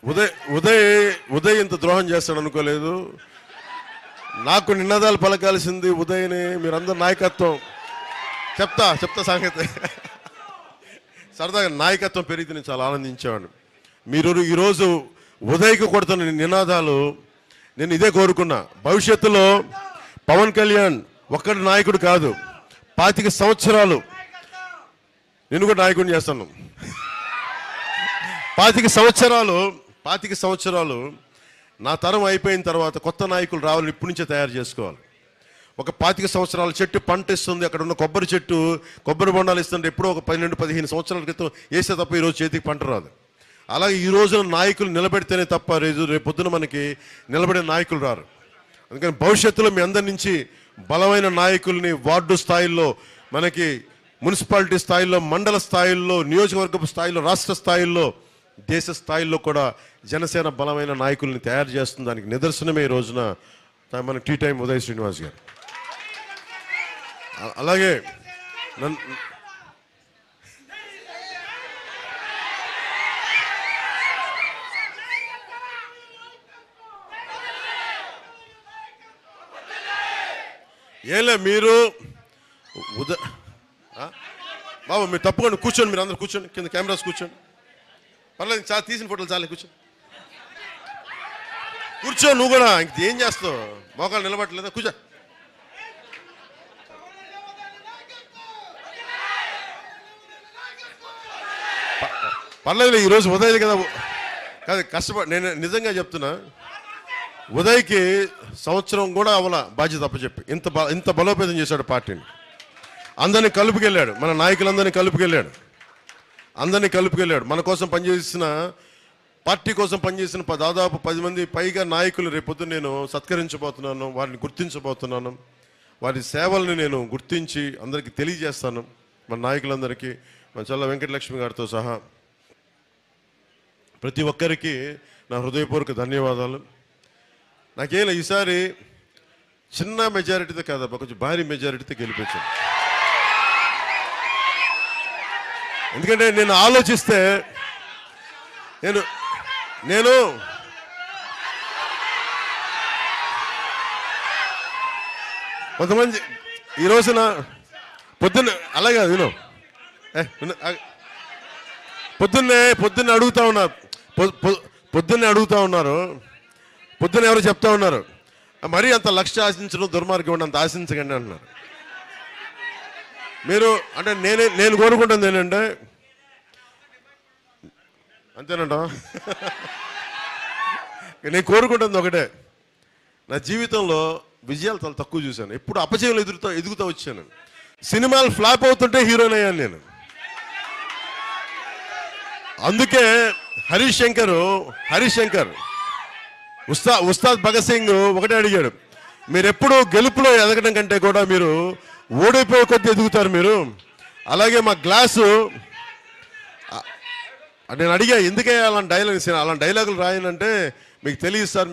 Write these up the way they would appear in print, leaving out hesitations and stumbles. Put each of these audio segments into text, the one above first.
ఉదయ్ ఇంత ద్రోహం చేస్తాడు అనుకోలేదు. నాకు నినాదాలు పలకాల్సింది ఉదయ్ని. మీరందరూ నాయకత్వం చెప్తా సంగతి. సరదాగా నాయకత్వం పెరిగితే నేను చాలా ఆనందించేవాడిని. మీరు ఈరోజు ఉదయ్కి కొడుతున్న నినాదాలు నేను ఇదే కోరుకున్నా. భవిష్యత్తులో పవన్ కళ్యాణ్ ఒక్కడి నాయకుడు కాదు, 25 సంవత్సరాలు నేను కూడా నాయకుడిని చేస్తాను. 25 సంవత్సరాలు నా తరం అయిపోయిన తర్వాత కొత్త నాయకులు రావాలని ఇప్పటి నుంచే తయారు చేసుకోవాలి. ఒక 25 సంవత్సరాల చెట్టు పంట ఇస్తుంది, అక్కడ ఉన్న కొబ్బరి చెట్టు కొబ్బరి బొండాలు ఇస్తుంటే ఎప్పుడో ఒక 12-15 సంవత్సరాల క్రితం వేస్తే తప్ప ఈరోజు చేతికి పంట రాదు. అలాగే ఈ రోజున నాయకులు నిలబెడితేనే తప్ప రేపు పొద్దున మనకి నిలబడే నాయకులు రారు. అందుకని భవిష్యత్తులో మీ అందరి నుంచి బలమైన నాయకుల్ని వార్డు స్థాయిల్లో, మనకి మున్సిపాలిటీ స్థాయిల్లో, మండల స్థాయిల్లో, నియోజకవర్గపు స్థాయిలో, రాష్ట్ర స్థాయిల్లో, దేశ స్థాయిల్లో కూడా జనసేన బలమైన నాయకుల్ని తయారు చేస్తుంది. దానికి నిదర్శనమే ఈ రోజున మన టీ టైం ఉదయ్ శ్రీనివాస్ గారు. అలాగే ఏలే మీరు బాబు మీరు తప్పకుండా కూర్చోండి, మీరు అందరూ కూర్చోండి, కింద కెమెరాస్ కూర్చోండి, పర్లేదు, చాలా తీసిన ఫోటోలు చాలే, కూర్చో నువ్వు కూడా. ఇంక ఏం చేస్తావు, మోకాలు నిలబట్టలేదా, కూర్చో. పర్లేదు, ఈరోజు ఉదయ్ కదా కాదు కష్టపడి. నేను నిజంగా చెప్తున్నా, ఉదయ్కి సంవత్సరం కూడా అవల బాధ్యత అప్పచెప్పి ఇంత బలోపేతం చేశాడు పార్టీని. అందరినీ కలుపుకెళ్ళాడు, మన నాయకులందరినీ కలుపుకెళ్ళాడు, మన కోసం పనిచేసిన, పార్టీ కోసం పనిచేసిన దాదాపు 10 మంది పైగా నాయకులు రేపొద్దు నేను సత్కరించబోతున్నాను, వారిని గుర్తించబోతున్నాను. వారి సేవల్ని నేను గుర్తించి అందరికీ తెలియజేస్తాను. మన నాయకులందరికీ, మన చల్ల వెంకటలక్ష్మి గారితో సహా ప్రతి ఒక్కరికి నా హృదయపూర్వక ధన్యవాదాలు. నాకేలా ఈసారి చిన్న మెజారిటీతో కాదబ్బా, కొంచెం భారీ మెజారిటీతో గెలిపించాను. ఎందుకంటే నేను ఆలోచిస్తే నేను కొంతమంది ఈ రోజున పొద్దున్న అలాగే విను పొద్దున్నే అడుగుతా ఉన్నారు, పొద్దున్న ఎవరు చెప్తా ఉన్నారు, మరీ అంత లక్ష్య ఆశించడం దుర్మార్గం, అంత ఆశించకండి అంటున్నారు. మీరు అంటే నేను కోరుకుంటుంది ఏంటంటే, అంతేనంట, నేను కోరుకుంటుంది ఒకటే, నా జీవితంలో విజయాలు చాలా తక్కువ చూశాను, ఎప్పుడు అపజయాలు ఎదుగుతూ వచ్చాను. సినిమాలు ఫ్లాప్ అవుతుంటే హీరోయిన్ అయ్యాను నేను. అందుకే హరీష్ శంకర్ ఉస్తాద్ భగత్ సింగ్ ఒకటే అడిగాడు, మీరు ఎప్పుడు గెలుపులో ఎదగడం కంటే కూడా మీరు ఓడిపోయే కొద్దీ ఎదుగుతారు మీరు. అలాగే మా గ్లాసు నేను అడిగా, ఎందుకే అలాంటి డైలాగులు రాయనంటే, మీకు తెలియదు సార్,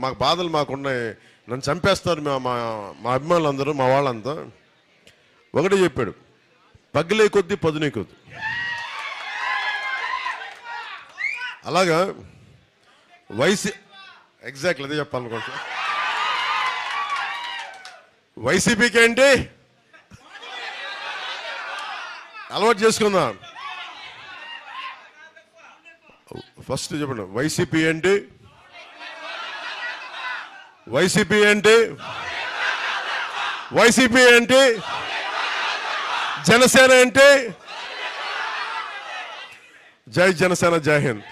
మాకు బాధలు మాకున్నాయి, నన్ను చంపేస్తారు మా అభిమానులు అందరూ, మా వాళ్ళంతా. ఒకటే చెప్పాడు, పగిలే కొద్దీ పదునే కొద్ది. అలాగా ఎగ్జాక్ట్లీ అదే చెప్పాలనుకుంటా. వైసీపీకి ఏంటి అలవాటు చేసుకుందాం. ఫస్ట్ చెప్పండి, వైసీపీ ఏంటి, జనసేన ఏంటి. జై జనసేన, జై హింద్.